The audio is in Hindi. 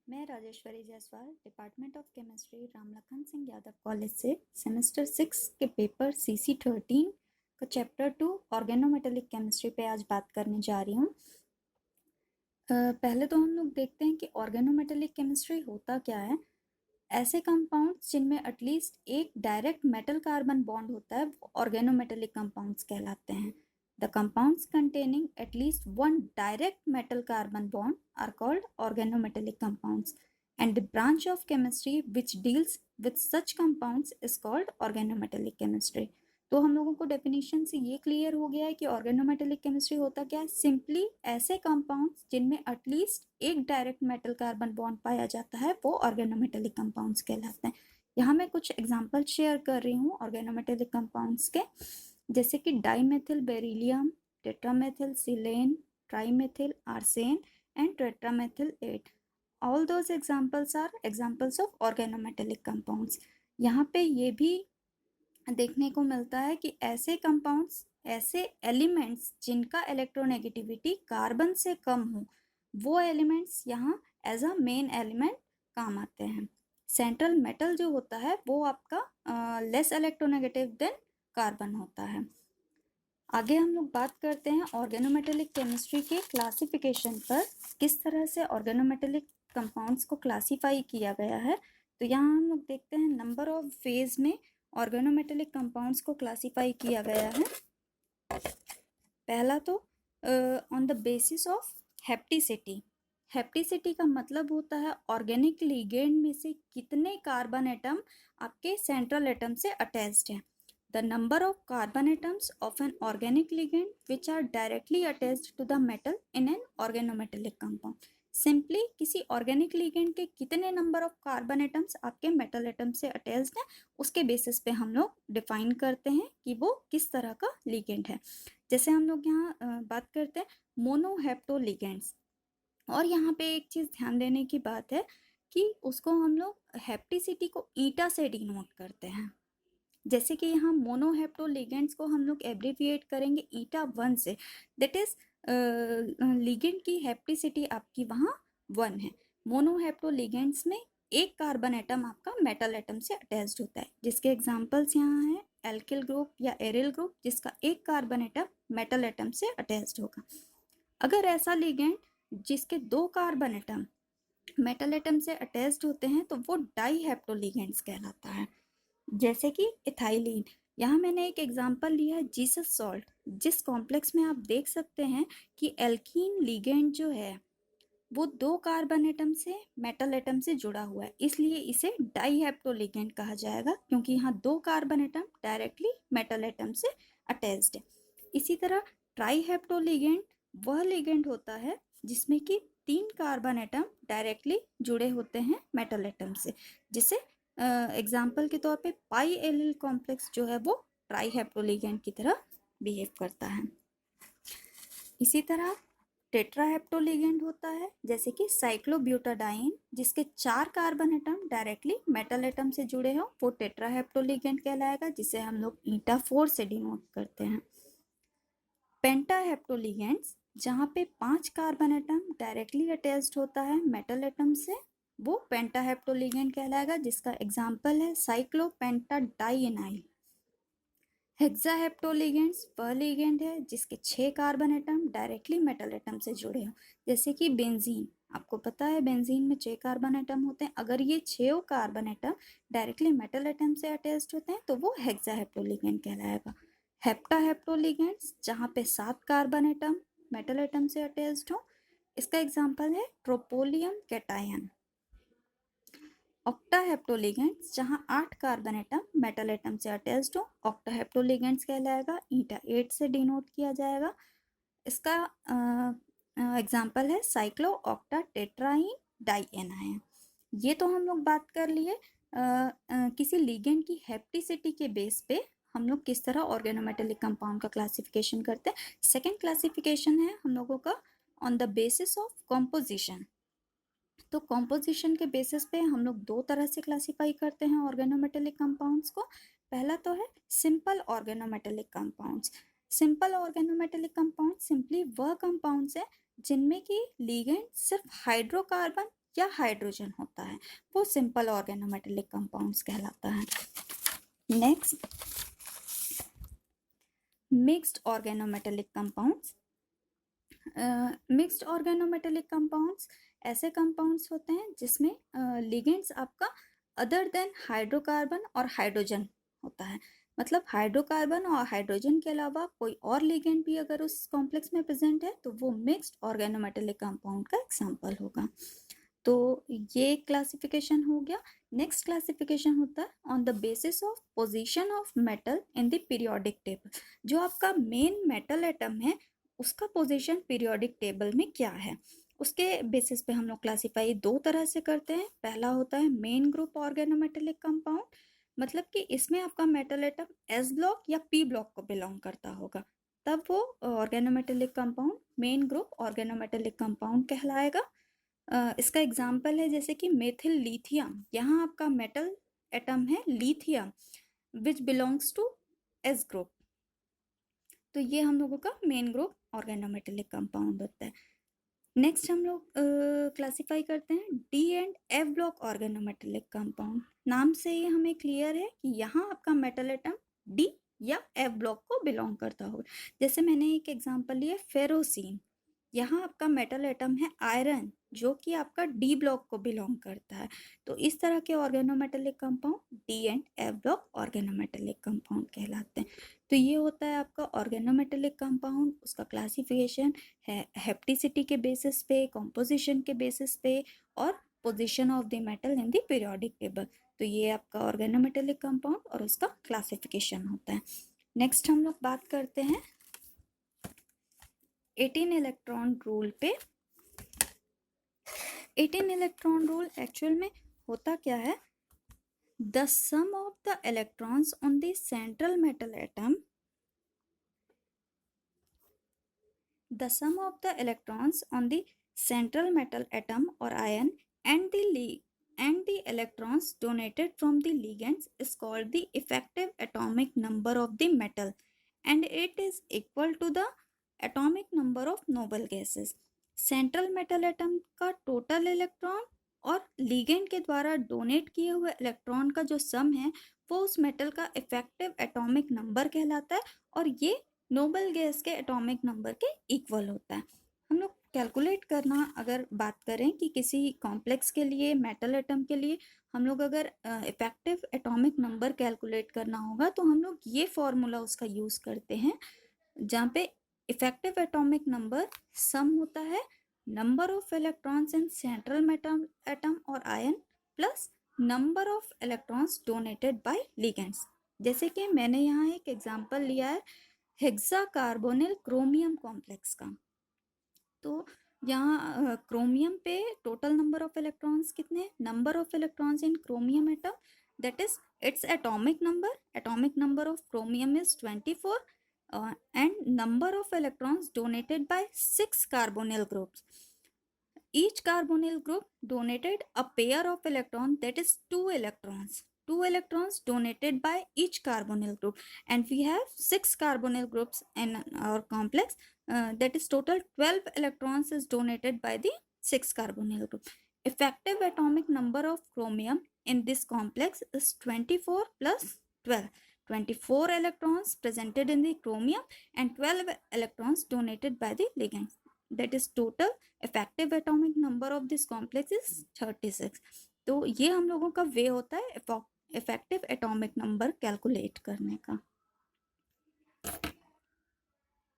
मैं Rajeshwari Jaiswal department of chemistry Ramlakhan Singh Yadav college से सेमेस्टर 6 के पेपर CC13 का चैप्टर 2 ऑर्गेनोमेटेलिक केमिस्ट्री पे आज बात करने जा रही हूँ। पहले तो हम लोग देखते हैं कि ऑर्गेनोमेटेलिक केमिस्ट्री होता क्या है। ऐसे कंपाउंड्स जिनमें एटलीस्ट एक डायरेक्ट मेटल कार्बन बॉन्ड होता है वो ऑर्गेनोमेटेलिक कंपाउंड्स कहलाते हैं। The compounds containing at least one direct metal carbon bond are called organometallic compounds and the branch of chemistry which deals with such compounds is called organometallic chemistry। तो हम लोगों को डेफिनेशन से ये क्लियर हो गया है कि ऑर्गेनोमेटेलिक केमिस्ट्री होता क्या है। सिंपली ऐसे कंपाउंड्स जिनमें एटलीस्ट एक डायरेक्ट मेटल कार्बन बॉन्ड पाया जाता है वो ऑर्गेनोमेटेलिक कंपाउंड्स कहलाते हैं। यहाँ मैं कुछ एग्जांपल शेयर कर रही हूँ ऑर्गेनोमेटेलिक कंपाउंड्स के, जैसे कि dimethyl beryllium, tetramethyl silane, trimethyl arsine and tetramethyl 8। All those examples are examples of organometallic compounds. यहाँ पे ये भी देखने को मिलता है कि ऐसे कंपाउंड्स, ऐसे एलिमेंट्स जिनका इलेक्ट्रोनेगेटिविटी कार्बन से कम हो, वो एलिमेंट्स यहाँ एज अ मेन एलिमेंट काम आते हैं। सेंट्रल मेटल जो होता है वो आपका लेस इलेक्ट्रोनेगेटिव देन कार्बन होता है। आगे हम लोग बात करते हैं ऑर्गेनोमेटेलिक केमिस्ट्री के क्लासिफिकेशन पर, किस तरह से ऑर्गेनोमेटेलिक कंपाउंड्स को क्लासीफाई किया गया है। तो यहाँ हम लोग देखते हैं नंबर ऑफ फेज में ऑर्गेनोमेटेलिक कंपाउंड्स को क्लासीफाई किया गया है। पहला तो ऑन द बेसिस ऑफ हेप्टिसिटी। हेप्टिसिटी का मतलब होता है ऑर्गेनिक लिगेंड में से कितने कार्बन एटम आपके सेंट्रल एटम से अटैच्ड हैं। The number of carbon atoms of an organic ligand which are directly attached to the metal in an organometallic compound। Simply किसी ऑर्गेनिक लिगेंड के कितने नंबर ऑफ कार्बन एटम्स आपके मेटल एटम से अटैच्ड हैं, उसके बेसिस पे हम लोग डिफाइन करते हैं कि वो किस तरह का लिगेंड है। जैसे हम लोग यहाँ बात करते हैं मोनोहेप्टो लिगेंड्स, और यहाँ पे एक चीज़ ध्यान देने की बात है कि उसको हम लोग हेप्टिसिटी को ईटा से डिनोट करते हैं। जैसे कि यहाँ मोनोहेप्टो लिगेंड्स को हम लोग एब्रीविएट करेंगे ईटा 1 से, दैट इज लिगेंड की हेप्टिसिटी आपकी वहाँ 1 है। मोनोहेप्टो लिगेंड्स में एक कार्बन एटम आपका मेटल एटम से अटैच्ड होता है, जिसके एग्जांपल्स यहाँ हैं एल्किल ग्रुप या एरिल ग्रुप, जिसका एक कार्बन एटम मेटल एटम से अटैच्ड होगा। अगर ऐसा लिगेंड जिसके 2 कार्बन एटम मेटल एटम से अटैच्ड होते हैं तो वो डाईहेप्टो लिगेंड्स कहलाता है, जैसे कि इथाइलिन। यहाँ मैंने एक एग्जांपल लिया है जीसस सॉल्ट, जिस कॉम्प्लेक्स में आप देख सकते हैं कि एल्कीन लिगेंड जो है वो 2 कार्बन एटम से मेटल एटम से जुड़ा हुआ है, इसलिए इसे डाईहेप्टो लिगेंड कहा जाएगा, क्योंकि यहाँ 2 carbon atom directly metal atom से अटैच्ड है। इसी तरह ट्राईहेप्टो लिगेंड वह लिगेंड होता है जिसमें कि 3 कार्बन एटम डायरेक्टली जुड़े होते हैं मेटल एटम से, जिसे एग्जाम्पल के तौर पे पाई एलिल कॉम्प्लेक्स जो है वो ट्राईहेप्टो लिगेंड की तरह बिहेव करता है। इसी तरह टेट्राहेप्टो लिगेंड होता है, जैसे कि साइक्लोब्यूटाडाइन, जिसके 4 carbon atom directly metal atom से जुड़े हो, वो टेट्राहेप्टो लिगेंड कहलाएगा, जिसे हम लोग ईटा 4 से डिनोट करते हैं। पेंटाहेप्टो लिगेंड्स, जहाँ पे 5 कार्बन एटम डायरेक्टली अटैच्ड होता है मेटल एटम से, वो पेंटाहेप्टो लिगेंड कहलाएगा, जिसका एग्जाम्पल है साइक्लोपेंटाडाइएनाइल। हेक्साहेप्टो लिगेंड्स वह लिगेंड है जिसके 6 carbon atom directly metal atom से जुड़े हों, जैसे कि बेंजीन। आपको पता है बेंजीन में 6 कार्बन एटम होते हैं, अगर ये 6 carbon atom directly metal atom से अटैच्ड होते हैं तो वो हेक्साहेप्टो लिगेंड कहलाएगा। हेप्टाहेप्टो लिगेंड्स, जहाँ पे 7 कार्बन एटम मेटल एटम से अटैच्ड हो, इसका एग्जाम्पल है ट्रोपोलियम कैटायन। ऑक्टाहेप्टो लिगेंड्स, जहाँ 8 कार्बन एटम मेटल एटम से अटैच्ड हो, ऑक्टाहेप्टो लिगेंड्स कहलाएगा, ईटा 8 से डिनोट किया जाएगा। इसका एग्जाम्पल है साइक्लो ऑक्टा टेट्राइन डाइएनाइन। ये तो हम लोग बात कर लिए किसी लिगेंड की हेप्टिसिटी के बेस पे हम लोग किस तरह ऑर्गेनोमेटेलिक कंपाउंड का क्लासिफिकेशन करते हैं। सेकेंड क्लासिफिकेशन है हम लोगों का on the basis of composition. तो कॉम्पोजिशन के बेसिस पे हम लोग 2 तरह से क्लासीफाई करते हैं ऑर्गेनोमेटेलिक कंपाउंड्स को। पहला तो है simple organometallic compounds. Simple organometallic compound simply वह कंपाउंड्स है जिनमें कि लिगेंड सिर्फ हाइड्रोकार्बन या हाइड्रोजन होता है, वो सिंपल ऑर्गेनोमेटेलिक कंपाउंड्स कहलाता है। Next, mixed organometallic compounds. Mixed organometallic compounds ऐसे कंपाउंड्स होते हैं जिसमें लिगेंड्स आपका अदर देन हाइड्रोकार्बन और हाइड्रोजन होता है। मतलब हाइड्रोकार्बन और हाइड्रोजन के अलावा कोई और लिगेंड भी अगर उस कॉम्प्लेक्स में प्रेजेंट है तो वो मिक्स्ड ऑर्गेनोमेटेलिक कंपाउंड का एग्जांपल होगा। तो ये क्लासिफिकेशन हो गया। नेक्स्ट क्लासिफिकेशन होता है on the basis of position of metal in the periodic table. जो आपका मेन मेटल एटम है उसका पोजीशन पीरियोडिक टेबल में क्या है, उसके बेसिस पे हम लोग क्लासीफाई दो तरह से करते हैं। पहला होता है मेन ग्रुप ऑर्गेनोमेटेलिक कंपाउंड, मतलब कि इसमें आपका मेटल एटम एस ब्लॉक या पी ब्लॉक को बिलोंग करता होगा, तब वो organometallic compound main group organometallic compound कहलाएगा। इसका एग्जाम्पल है जैसे कि मेथिल लिथियम, यहाँ आपका मेटल एटम है lithium which belongs to S group, तो ये हम लोगों का मेन ग्रुप ऑर्गेनोमेटेलिक कंपाउंड होता है। नेक्स्ट हम लोग क्लासिफाई करते हैं D and F block organometallic compound. नाम से ही हमें क्लियर है कि यहाँ आपका मेटल एटम डी या एफ ब्लॉक को बिलोंग करता होगा। जैसे मैंने एक एग्जांपल लिया फेरोसिन, यहाँ आपका मेटल एटम है आयरन जो कि आपका डी ब्लॉक को बिलोंग करता है। तो इस तरह के organometallic compound D and F block organometallic compound कहलाते हैं। तो ये होता है आपका ऑर्गेनोमेटेलिक कंपाउंड, उसका क्लासिफिकेशन है हेप्टिसिटी के बेसिस पे, कॉम्पोजिशन के बेसिस पे और position of the metal in the periodic table. तो ये आपका ऑर्गेनोमेटेलिक कंपाउंड और उसका क्लासिफिकेशन होता है। नेक्स्ट हम लोग बात करते हैं 18 इलेक्ट्रॉन रूल पे। 18 इलेक्ट्रॉन रूल एक्चुअल में होता क्या है, the sum of the electrons on the central metal atom, the sum of the electrons on the central metal atom or ion and the electrons donated from the ligands is called the effective atomic number of the metal, and it is equal to the atomic number of noble gases. Central metal atom का टोटल इलेक्ट्रॉन और लिगेंड के द्वारा डोनेट किए हुए इलेक्ट्रॉन का जो सम है वो उस मेटल का इफेक्टिव एटॉमिक नंबर कहलाता है, और ये नोबल गैस के एटॉमिक नंबर के इक्वल होता है। हम लोग कैलकुलेट करना अगर बात करें कि किसी कॉम्प्लेक्स के लिए मेटल एटम के लिए हम लोग अगर इफेक्टिव एटॉमिक नंबर कैलकुलेट करना होगा तो हम लोग ये फॉर्मूला उसका यूज़ करते हैं जहाँ पे इफेक्टिव एटॉमिक नंबर सम होता है number of electrons in central metal atom और ion plus number of electrons donated by ligands. जैसे कि मैंने यहाँ एक एग्जांपल लिया है हेक्साकार्बोनिल क्रोमियम कॉम्प्लेक्स का। तो यहाँ क्रोमियम पे टोटल नंबर ऑफ इलेक्ट्रॉन्स कितने, number of electrons in chromium atom that is its atomic number of chromium is 24 and number of electrons donated by 6 carbonyl groups. Each carbonyl group donated a pair of electrons, that is 2 electrons. 2 electrons donated by each carbonyl group, and we have 6 carbonyl groups in our complex, that is total 12 electrons is donated by the 6 carbonyl group. Effective atomic number of chromium in this complex is 24 plus 12. 24 electrons presented in the chromium and 12 electrons donated by the ligands. That is total effective atomic number of this complex is 36. तो ये हम लोगों का वे होता है इफेक्टिव एटॉमिक नंबर कैलकुलेट करने का।